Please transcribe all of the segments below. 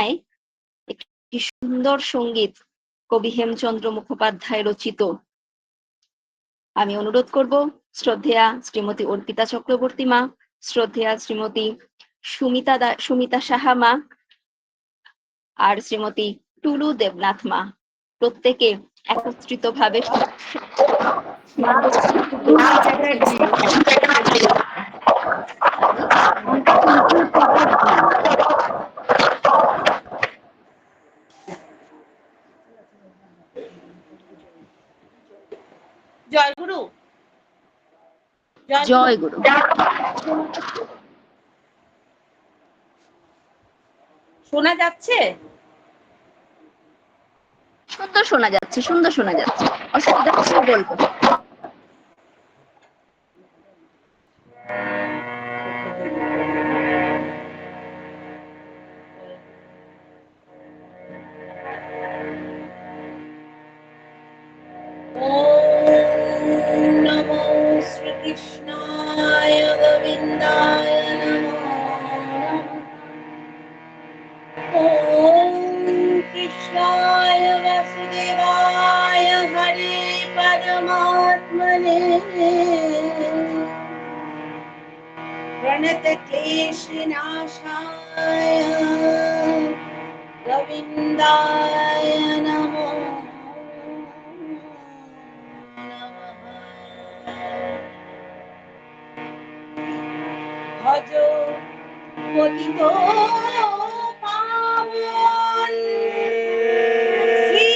রচনায় একটি সুন্দর সঙ্গীত কবি হেমচন্দ্র মুখোপাধ্যায় রচিত। আমি অনুরোধ করব শ্রদ্ধেয়া শ্রীমতী অর্পিতা চক্রবর্তী মা, শ্রদ্ধেয়া শ্রীমতী সুমিতা সাহা মা আর শ্রীমতী টুলু দেবনাথ মা প্রত্যেকে একত্রিতভাবে জয় গুরু। জয় গুরু। শোনা যাচ্ছে? সুন্দর শোনা যাচ্ছে, সুন্দর শোনা যাচ্ছে। অসুবিধা হলে বলবো। নমো শ্রীকৃষ্ণায় গোবিন্দায় নমঃ। ওম কৃষ্ণায় বাসুদেবায় হরে পরমাত্মনে প্রণত ক্লেশনাশায় গোবিন্দায় নমো ভজ পতিত পাবন শ্রী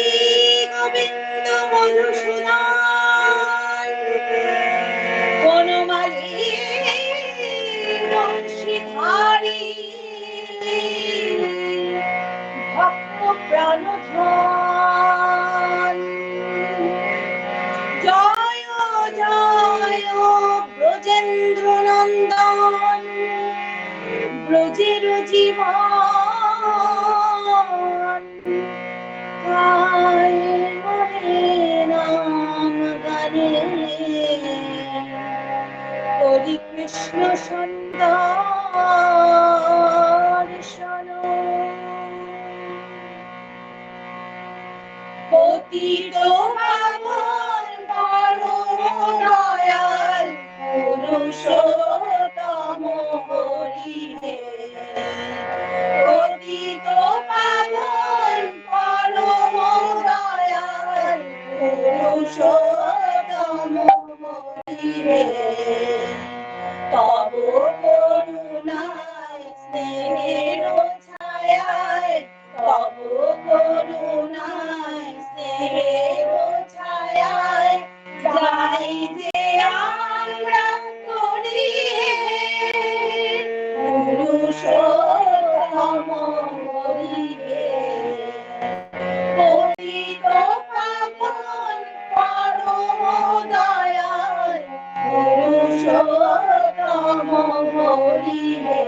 গোবিন্দ মধুসূদন বনমালী বংশীধারী ভক্ত প্রাণধন। জয় জয় ব্রজেন্দ্র নন্দন ব্রজের জীবন গায় মনে নাম গানে হরি কৃষ্ণ সন্দর্শন। পতিত পাবন পরম দয়াল পুরুষোত্তম হরি হে। পতিত পাবন পরম দয়াল পুরুষোত্তম হরি হে। তব করুণায় স্নেহের ছায়ায়, তব করুণায় স্নেহের ছায়ায় যাই যে আমরা করি পুরুষোত্তম হরি হে। পতিত পাবন পরম দয়াল পুরুষোত্তম হরি হে।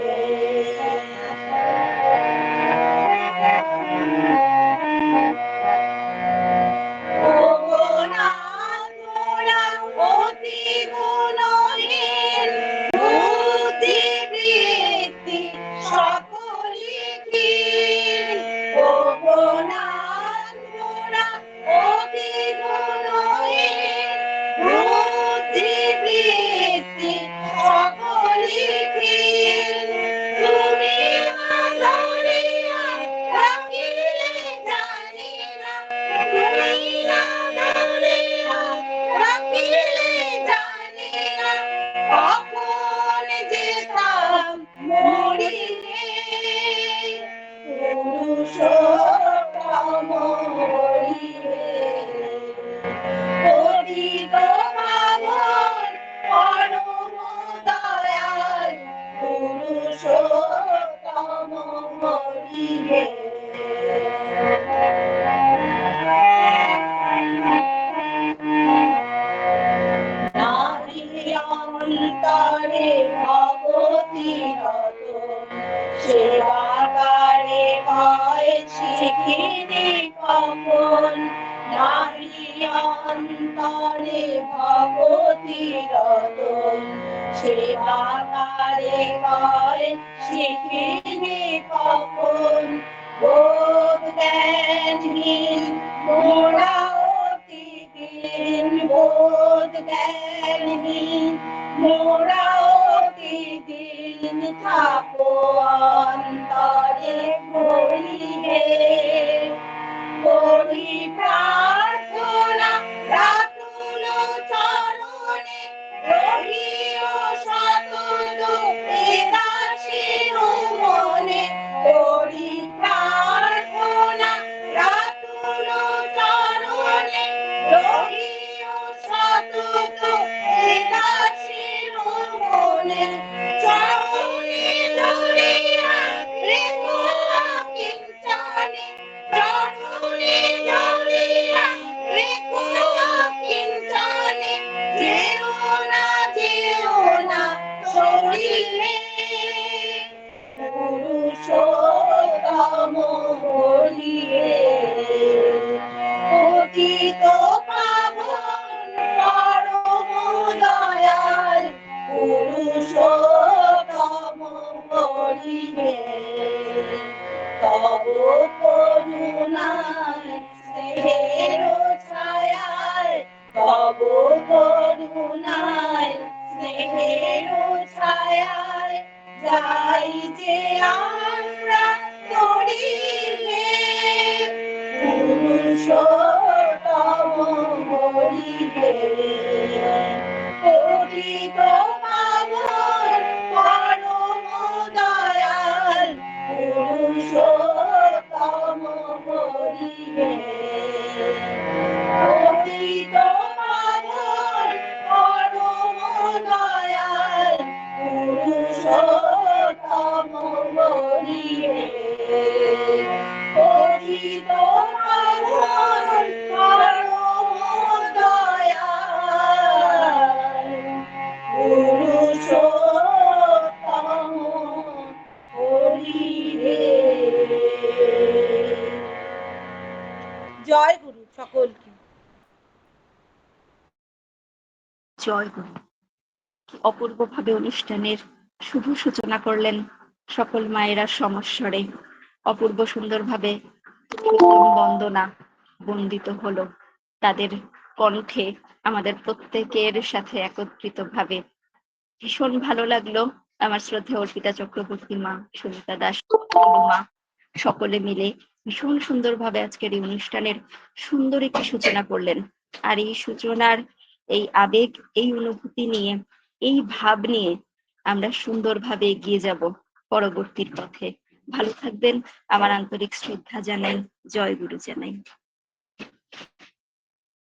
অতি গুণহীন বুদ্ধিবৃত্তি সকলই ক্ষীণ। অতি গুণহীন বুদ্ধিবৃত্তি সকলই ক্ষীণ। তুমি ধরিয়া রাখিলে জানি না, তুমি ধরিয়া রাখিলে জানি না, কখন যেতাম মরিলে পুরুষোত্তম হরি হে। পতিত পাবন পরম দয়াল পুরুষোত্তম হরি হে। অন্তরে ভগতি রত সেবাকারে ভয় শিখিনি কখন। নারী অন্তরে ভগতি রত সেবাকারে ভয় শিখিনি কখন। করি প্রার্থনা রাতুল চরণে রহিও সতত এদাসীর মনে করি প্রার্থনা রাতুল চরণে রহিও সতত এদাসীর মনে চরণে ধরিয়া রেখো কিঞ্চনে চরণে ধরিয়া রেখো কিঞ্চনে যেও না সরিয়ে পুরুষোত্তম বলিয়ে পতিত পাবন পরম দয়াল পুরুষোত্তম বলিয়ে তব করুণায় স্নেহের ছায়ায় তব করুণায় স্নেহের ছায়ায় যাই যে আমরা তরিলে পুরুষোত্তম বলিবে পতিত পাবন পরম দয়াল পুরুষোত্তম বলিবে পতিত পাবন পরম দয়াল পুরুষোত্তম বলিবে পতিত পাবন পরম দয়াল পুরুষোত্তম বলিবে। জয় গুরু সকলকে। জয় গুরু। অপূর্বভাবে অনুষ্ঠানের শুভ সূচনা করলেন সকল মায়েরা সমস্বরে। অপূর্ব সুন্দরভাবে বন্দনা বন্দিত হলো তাদের কণ্ঠে আমাদের প্রত্যেকের সাথে একত্রিতভাবে। ভীষণ ভালো লাগলো। আমার শ্রদ্ধেয় অর্পিতা চক্রবর্তী মা, সুমিতা দাস মা সকলে মিলে ভীষণ সুন্দরভাবে আজকের এই অনুষ্ঠানের সুন্দর একটি সূচনা করলেন। আর এই সূচনার এই আবেগ, এই অনুভূতি নিয়ে, এই ভাব নিয়ে আমরা সুন্দরভাবে এগিয়ে যাব পরবর্তীর পথে। ভালো থাকবেন। আমার আন্তরিক শ্রদ্ধা জানাই, জয় গুরু জানাই।